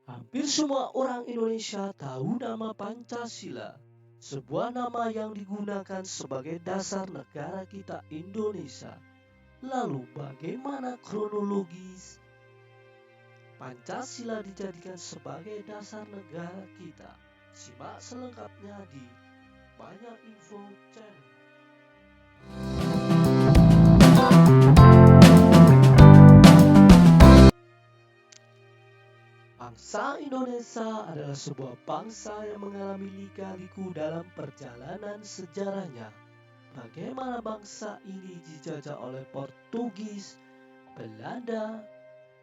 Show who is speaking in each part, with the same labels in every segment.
Speaker 1: Hampir semua orang Indonesia tahu nama Pancasila, sebuah nama yang digunakan sebagai dasar negara kita Indonesia. Lalu bagaimana kronologis Pancasila dijadikan sebagai dasar negara kita? Simak selengkapnya di Banyak Info Channel. Bangsa Indonesia adalah sebuah bangsa yang mengalami lika-liku dalam perjalanan sejarahnya. Bagaimana bangsa ini dijajah oleh Portugis, Belanda,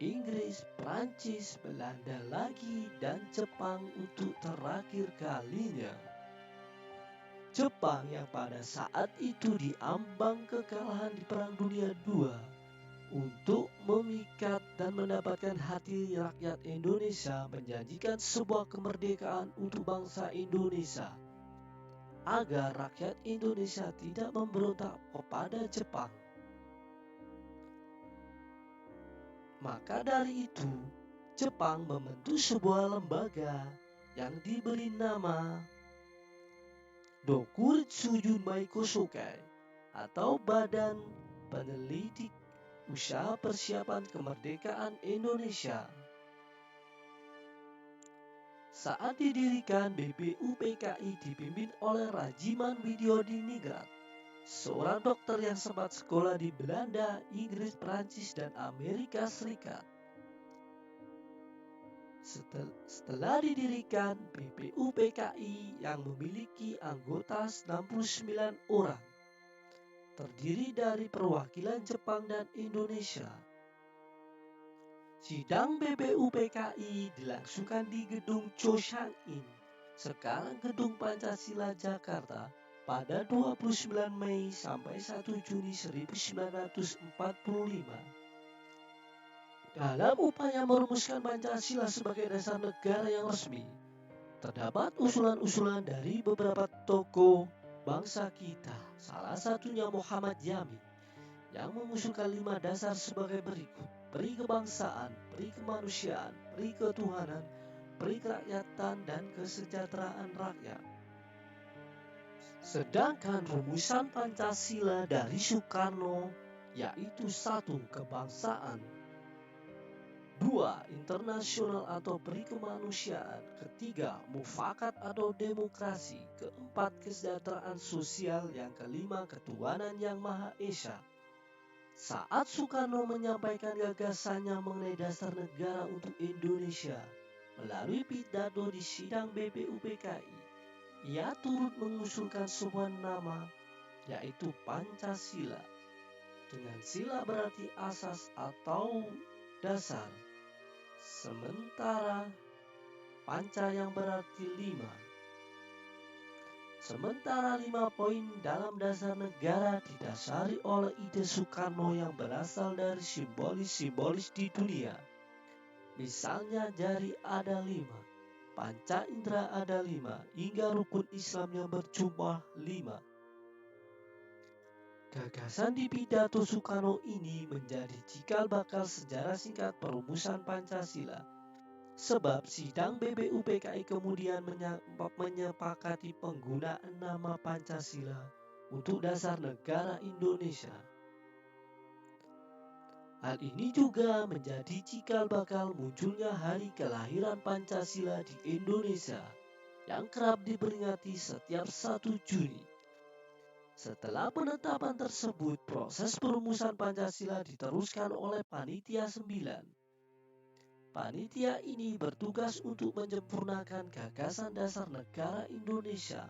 Speaker 1: Inggris, Prancis, Belanda lagi, dan Jepang untuk terakhir kalinya. Jepang yang pada saat itu diambang kekalahan di Perang Dunia II untuk memikat dan mendapatkan hati rakyat Indonesia menjanjikan sebuah kemerdekaan untuk bangsa Indonesia agar rakyat Indonesia tidak memberontak kepada Jepang. Maka dari itu, Jepang membentuk sebuah lembaga yang diberi nama Dokuritsu Junmai Kosokai atau Badan Penelidik Usaha Persiapan Kemerdekaan Indonesia. Saat didirikan, BPUPKI dipimpin oleh Rajiman Widyodiningrat, seorang dokter yang sempat sekolah di Belanda, Inggris, Prancis, dan Amerika Serikat. Setelah didirikan, BPUPKI yang memiliki anggota 69 orang, terdiri dari perwakilan Jepang dan Indonesia. Sidang BPUPKI dilangsungkan di Gedung Choshan-in, sekarang Gedung Pancasila Jakarta, pada 29 Mei sampai 1 Juni 1945. Dalam upaya merumuskan Pancasila sebagai dasar negara yang resmi, terdapat usulan-usulan dari beberapa tokoh bangsa kita, salah satunya Muhammad Yamin, yang mengusulkan 5 dasar sebagai berikut: peri kebangsaan, peri kemanusiaan, peri ketuhanan, peri kerakyatan, dan kesejahteraan rakyat. Sedangkan rumusan Pancasila dari Soekarno yaitu 1. Kebangsaan, 2. Internasional atau peri kemanusiaan, 3. Mufakat atau demokrasi, 4. Kesejahteraan sosial, yang kelima ketuhanan yang Maha Esa. Saat Soekarno menyampaikan gagasannya mengenai dasar negara untuk Indonesia melalui pidato di sidang BPUPKI, ia turut mengusulkan sebuah nama yaitu Pancasila, dengan sila berarti asas atau dasar, sementara Panca yang berarti 5. Sementara 5 poin dalam dasar negara didasari oleh ide Soekarno yang berasal dari simbolis-simbolis di dunia. Misalnya jari ada 5, panca indera ada 5, hingga rukun Islam yang berjumlah 5. Gagasan di pidato Soekarno ini menjadi cikal bakal sejarah singkat perumusan Pancasila. Sebab sidang BPUPKI kemudian menyepakati penggunaan nama Pancasila untuk dasar negara Indonesia. Hal ini juga menjadi cikal bakal munculnya hari kelahiran Pancasila di Indonesia yang kerap diperingati setiap 1 Juni. Setelah penetapan tersebut, proses perumusan Pancasila diteruskan oleh Panitia 9. Panitia ini bertugas untuk menyempurnakan gagasan dasar negara Indonesia.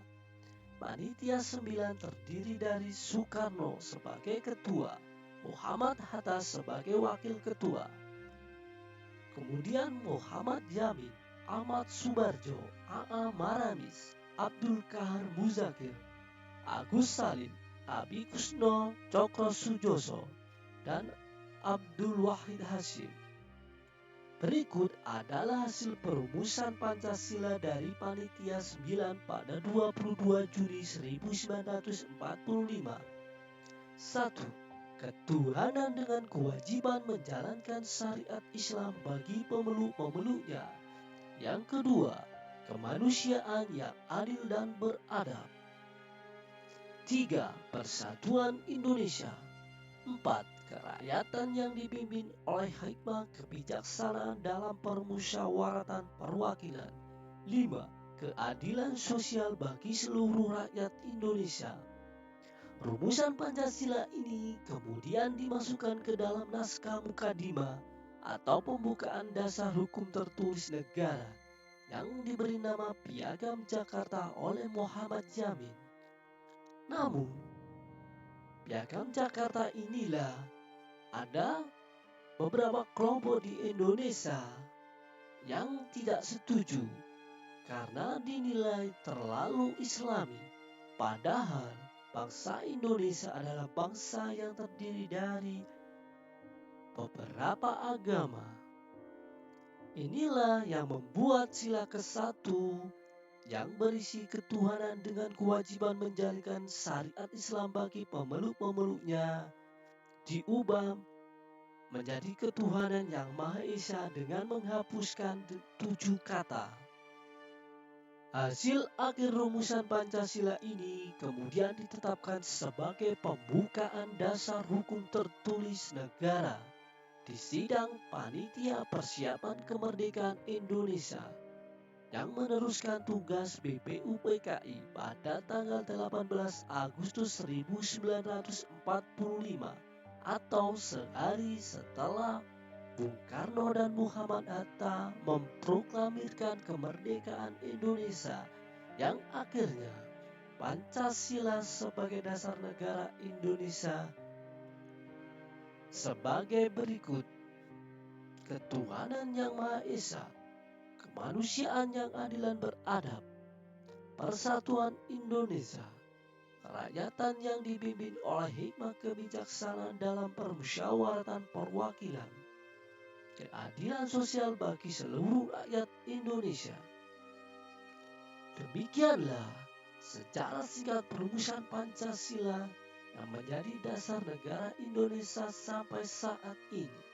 Speaker 1: Panitia 9 terdiri dari Soekarno sebagai ketua, Muhammad Hatta sebagai wakil ketua, kemudian Muhammad Yamin, Ahmad Subarjo, A.A. Maramis, Abdul Kahar Muzakir, Agus Salim, Abi Kusno Cokro Sujoso, dan Abdul Wahid Hashim. Berikut adalah hasil perumusan Pancasila dari Panitia 9 pada 22 Juni 1945. 1. Ketuhanan dengan kewajiban menjalankan syariat Islam bagi pemeluk-pemeluknya. Yang kedua, kemanusiaan yang adil dan beradab. 3. Persatuan Indonesia. 4. Kerakyatan yang dipimpin oleh hikmah kebijaksanaan dalam permusyawaratan perwakilan. 5. Keadilan sosial bagi seluruh rakyat Indonesia. Rumusan Pancasila ini kemudian dimasukkan ke dalam naskah Mukadimah atau pembukaan dasar hukum tertulis negara yang diberi nama Piagam Jakarta oleh Muhammad Yamin. Namun, Piagam Jakarta inilah ada beberapa kelompok di Indonesia yang tidak setuju karena dinilai terlalu Islami. Padahal bangsa Indonesia adalah bangsa yang terdiri dari beberapa agama. Inilah yang membuat sila ke-1 yang berisi ketuhanan dengan kewajiban menjalankan syariat Islam bagi pemeluk-pemeluknya diubah menjadi ketuhanan yang Maha Esa dengan menghapuskan 7 kata. Hasil akhir rumusan Pancasila ini kemudian ditetapkan sebagai pembukaan dasar hukum tertulis negara di sidang Panitia Persiapan Kemerdekaan Indonesia yang meneruskan tugas BPUPKI pada tanggal 18 Agustus 1945 atau sehari setelah Bung Karno dan Muhammad Hatta memproklamirkan kemerdekaan Indonesia yang akhirnya Pancasila sebagai dasar negara Indonesia sebagai berikut: ketuhanan yang Maha Esa, kemanusiaan yang adil dan beradab, persatuan Indonesia, kerakyatan yang dipimpin oleh hikmah kebijaksanaan dalam permusyawaratan perwakilan, keadilan sosial bagi seluruh rakyat Indonesia. Demikianlah secara singkat perumusan Pancasila yang menjadi dasar negara Indonesia sampai saat ini.